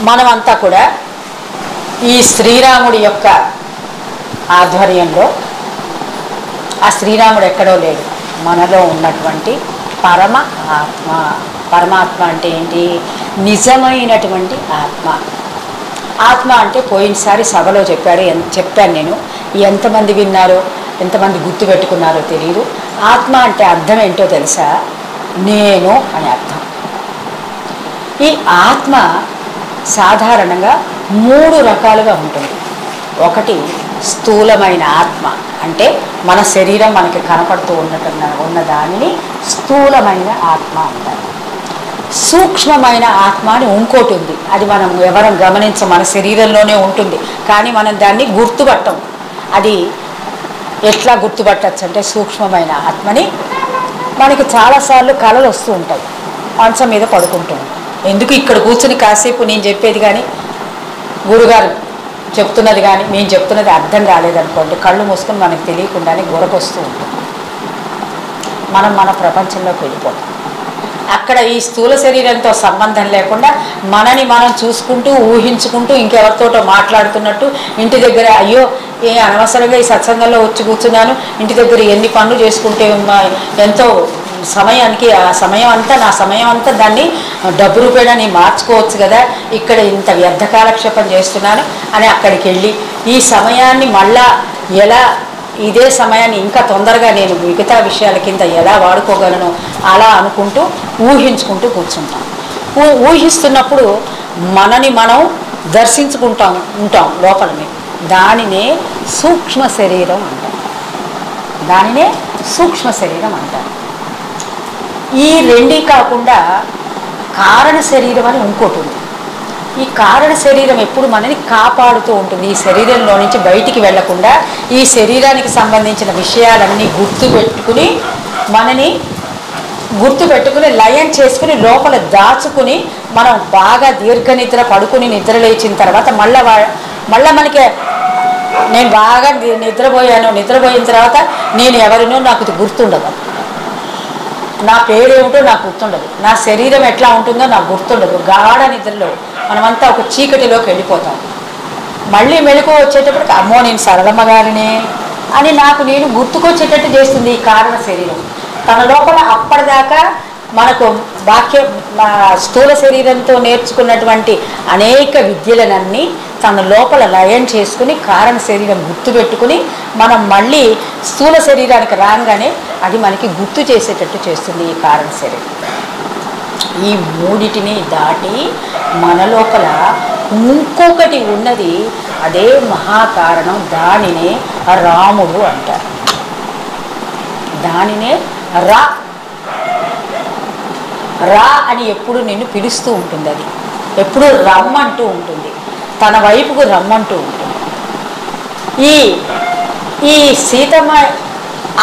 మనమంతా కూడా ఈ శ్రీరాముడి యొక్క ఆధ్వర్యంలో, ఆ శ్రీరాముడు ఎక్కడో లేడు, మనలో ఉన్నటువంటి పరమ ఆత్మ. పరమాత్మ అంటే ఏంటి? నిజమైనటువంటి ఆత్మ. ఆత్మ అంటే పోయినసారి సభలో చెప్పాను నేను. ఎంతమంది విన్నారో, ఎంతమంది గుర్తుపెట్టుకున్నారో తెలియదు. ఆత్మ అంటే అర్థం ఏంటో తెలుసా? నేను అని అర్థం. ఈ ఆత్మ సాధారణంగా 3 రకాలుగా ఉంటుంది. ఒకటి స్థూలమైన ఆత్మ, అంటే మన శరీరం మనకి కనపడుతూ ఉన్న దానిని స్థూలమైన ఆత్మ అంటారు. సూక్ష్మమైన ఆత్మ అని ఇంకోటి ఉంది. అది మనం ఎవరం గమనించం, మన శరీరంలోనే ఉంటుంది, కానీ మనం దాన్ని గుర్తుపట్టం. అది ఎట్లా గుర్తుపట్టచ్చు అంటే, సూక్ష్మమైన ఆత్మని మనకి చాలాసార్లు కళలు వస్తూ ఉంటాయి. మంచం మీద పడుకుంటూ ఉంటాం. ఎందుకు ఇక్కడ కూర్చుని కాసేపు నేను చెప్పేది కానీ, గురుగారు చెప్తున్నది కానీ, మేము చెప్తున్నది అర్థం కాలేదనుకోండి, కళ్ళు మూసుకొని మనకు తెలియకుండానే గొరకొస్తూ ఉంటాం. మనం మన ప్రపంచంలోకి వెళ్ళిపోతాం. అక్కడ ఈ స్థూల శరీరంతో సంబంధం లేకుండా మనని మనం చూసుకుంటూ, ఊహించుకుంటూ, ఇంకెవరితోటో మాట్లాడుతున్నట్టు, ఇంటి దగ్గర అయ్యో అనవసరంగా ఈ సత్సంగంలో వచ్చి కూర్చున్నాను, ఇంటి దగ్గర ఎన్ని పనులు చేసుకుంటే ఎంతో సమయానికి, ఆ సమయం అంతా నా సమయం అంతా దాన్ని డబ్బు రూపేణా నేను మార్చుకోవచ్చు కదా, ఇక్కడ ఇంత వ్యర్థ కాలక్షేపం చేస్తున్నాను అని అక్కడికి వెళ్ళి ఈ సమయాన్ని మళ్ళా ఎలా, ఇదే సమయాన్ని ఇంకా తొందరగా నేను మిగతా విషయాల కింద ఎలా వాడుకోగలను అలా అనుకుంటూ ఊహించుకుంటూ కూర్చుంటాం. ఊహిస్తున్నప్పుడు మనని మనం ఉంటాం లోపలని. దానినే సూక్ష్మ శరీరం అంటారు. దానినే సూక్ష్మ శరీరం అంటారు. ఈ రెండీ కాకుండా కారణ శరీరం అని ఇంకోటి ఉంది. ఈ కారణ శరీరం ఎప్పుడు మనని కాపాడుతూ ఉంటుంది. ఈ శరీరంలో నుంచి బయటికి వెళ్లకుండా ఈ శరీరానికి సంబంధించిన విషయాలన్నీ గుర్తుపెట్టుకుని లయం చేసుకుని లోపల దాచుకుని మనం బాగా దీర్ఘ నిద్ర పడుకుని నిద్ర లేచిన తర్వాత మళ్ళా మనకి నేను బాగా నిద్రపోయిన తర్వాత నేను ఎవరినో నాకు గుర్తుండదు, నా పేరేమిటో నాకు గుర్తుండదు, నా శరీరం ఎట్లా ఉంటుందో నాకు గుర్తుండదు. గాఢ నిద్రలో మనమంతా ఒక చీకటిలోకి వెళ్ళిపోతాం. మళ్ళీ మెలకు వచ్చేటప్పటికి అమ్మో నేను సరళమ్మ గారినే అని నేను గుర్తుకొచ్చేటట్టు చేస్తుంది ఈ కారణ శరీరం. తన లోపల అప్పటిదాకా మనకు స్థూల శరీరంతో నేర్చుకున్నటువంటి అనేక విద్యలనన్నీ తన లోపల లయం చేసుకుని కారణ శరీరం గుర్తుపెట్టుకుని మనం మళ్ళీ స్థూల శరీరానికి రాగానే అది మనకి గుర్తు చేసేటట్టు చేస్తుంది ఈ కారణ శరీరం. ఈ మూడిటిని దాటి మన లోపల ఇంకొకటి ఉన్నది, అదే మహాకారణం. దానినే రాముడు అంటారు. దానినే రా అని ఎప్పుడు నిన్ను పిలుస్తూ ఉంటుంది. అది ఎప్పుడు రమ్మంటూ ఉంటుంది, తన వైపుకు రమ్మంటూ ఉంటుంది. ఈ సీతమ్మ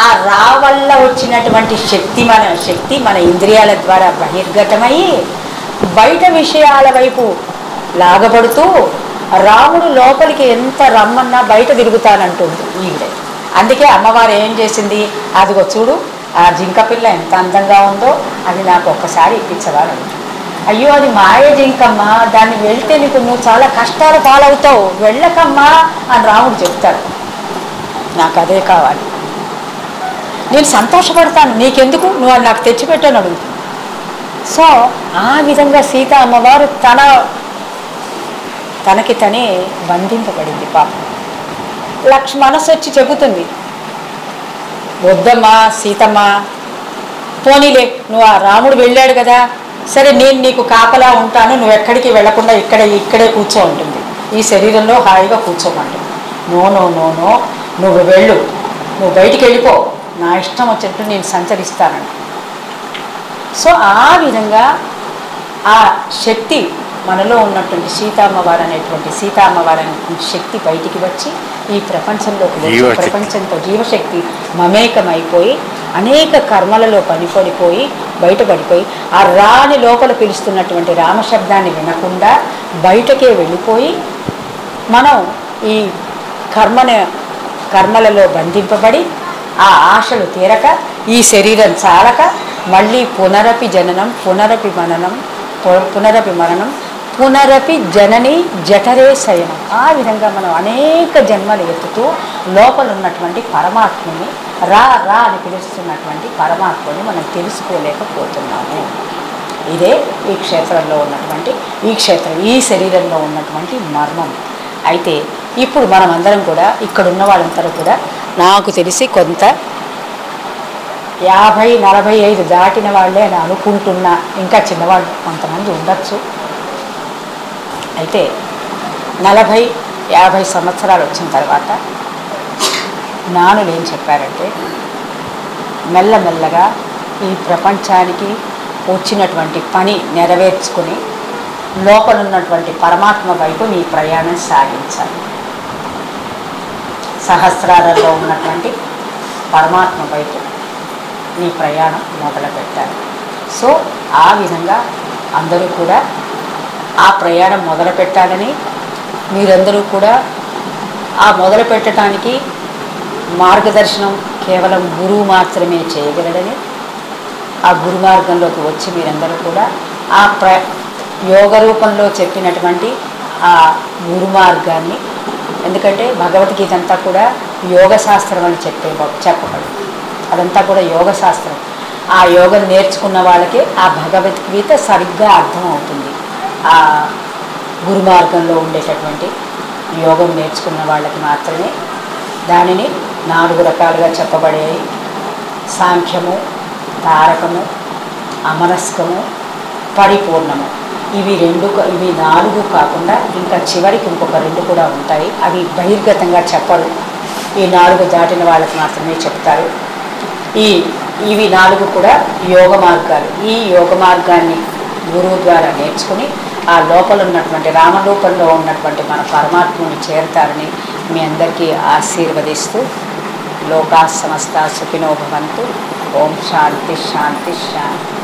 ఆ రా వల్ల వచ్చినటువంటి శక్తి మన ఇంద్రియాల ద్వారా బహిర్గతమయ్యి బయట విషయాల వైపు లాగబడుతూ రాముడు లోపలికి ఎంత రమ్మన్నా బయట తిరుగుతానంటుంది ఈవిడ. అందుకే అమ్మవారు ఏం చేసింది, అదిగో చూడు ఆ జింక పిల్ల ఎంత అందంగా ఉందో, అది నాకు ఒక్కసారి ఇప్పించవారు. అయ్యో అది మాయ జింకమ్మా, దాన్ని వెళ్తే నువ్వు చాలా కష్టాలు పాలవుతావు, వెళ్ళకమ్మా అని రాముడు చెప్తాడు. నాకు అదే కావాలి, నేను సంతోషపడతాను, నీకెందుకు, నువ్వు అది నాకు తెచ్చిపెట్టాను అడుగుతుంది. సో ఆ విధంగా సీత అమ్మవారు తనకి తనే బంధింపబడింది. పాపం మనసు వచ్చి చెబుతుంది, వద్దమ్మా సీతమ్మ, పోనీలే నువ్వు ఆ రాముడు వెళ్ళాడు కదా, సరే నేను నీకు కాపలా ఉంటాను, నువ్వు ఎక్కడికి వెళ్లకుండా ఇక్కడే కూర్చో ఉంటుంది, ఈ శరీరంలో హాయిగా కూర్చోమంటుంది. నో నువ్వు వెళ్ళు, నువ్వు బయటికి వెళ్ళిపో, నా ఇష్టం వచ్చేట్టు నేను సంచరిస్తానంట. సో ఆ విధంగా ఆ శక్తి మనలో ఉన్నటువంటి సీతమ్మవారు అనేటువంటి శక్తి బయటికి వచ్చి ఈ ప్రపంచంలోకి వచ్చి ప్రపంచంతో జీవశక్తి మమేకమైపోయి అనేక కర్మలలో బయటపడిపోయి ఆ రాని లోపల పిలుస్తున్నటువంటి రామశబ్దాన్ని వినకుండా బయటకే వెళ్ళిపోయి మనం ఈ కర్మలలో బంధింపబడి ఆ ఆశలు తీరక ఈ శరీరం చాలక మళ్ళీ పునరపి జననం పునరపి మరణం పునరపి జనని జఠరే శయనం. ఆ విధంగా మనం అనేక జన్మలు ఎత్తుతూ లోపల ఉన్నటువంటి పరమాత్మని రా రా అని పిలుస్తున్నటువంటి పరమాత్మని మనం తెలుసుకోలేకపోతున్నాము. ఇదే ఈ క్షేత్రంలో ఉన్నటువంటి ఈ శరీరంలో ఉన్నటువంటి మర్మం. అయితే ఇప్పుడు మనం అందరం కూడా ఇక్కడ ఉన్న వాళ్ళందరూ కూడా నాకు తెలిసి కొంత 50-45 దాటిన వాళ్ళే అని అనుకుంటున్నా. ఇంకా చిన్నవాళ్ళు కొంతమంది ఉండొచ్చు. అయితే 40-50 సంవత్సరాలు వచ్చిన తర్వాత జ్ఞానులు ఏం చెప్పారంటే, మెల్లమెల్లగా ఈ ప్రపంచానికి వచ్చినటువంటి పని నెరవేర్చుకుని లోపల ఉన్నటువంటి పరమాత్మ వైపు నీ ప్రయాణం సాగించాలి. సహస్రాలలో ఉన్నటువంటి పరమాత్మ వైపు నీ ప్రయాణం మొదలు పెట్టాలి. సో ఆ విధంగా అందరూ కూడా ఆ ప్రయాణం మొదలు పెట్టాలని, మీరందరూ కూడా ఆ మొదలు పెట్టడానికి మార్గదర్శనం కేవలం గురువు మాత్రమే చేయగలడని, ఆ గురు మార్గంలోకి వచ్చి మీరందరూ కూడా ఆ యోగ రూపంలో చెప్పినటువంటి ఆ గురు మార్గాన్ని, ఎందుకంటే భగవద్గీత అంతా కూడా యోగ శాస్త్రం అని చెప్పబడి అదంతా కూడా యోగ శాస్త్రం. ఆ యోగం నేర్చుకున్న వాళ్ళకి ఆ భగవద్గీత సరిగ్గా అర్థం అవుతుంది. ఆ గురు మార్గంలో ఉండేటటువంటి యోగం నేర్చుకున్న వాళ్ళకి మాత్రమే దానిని 4 రకాలుగా చెప్పబడేవి. సాంఖ్యము, తారకము, అమనస్కము, పరిపూర్ణము. ఇవి 4 కాకుండా ఇంకా చివరికి ఇంకొక 2 కూడా ఉంటాయి. అవి బహిర్గతంగా చెప్పరు. ఈ 4 దాటిన వాళ్ళకి మాత్రమే చెప్తారు. ఇవి 4 కూడా యోగ మార్గాలు. ఈ యోగ మార్గాన్ని గురువు ద్వారా నేర్చుకుని ఆ లోపల ఉన్నటువంటి రామరూపంలో ఉన్నటువంటి మన పరమాత్మని చేరతారని మీ అందరికీ ఆశీర్వదిస్తూ, లోకా సమస్త సుఖినో భవంతు. ఓం శాంతి శాంతి శాంతి.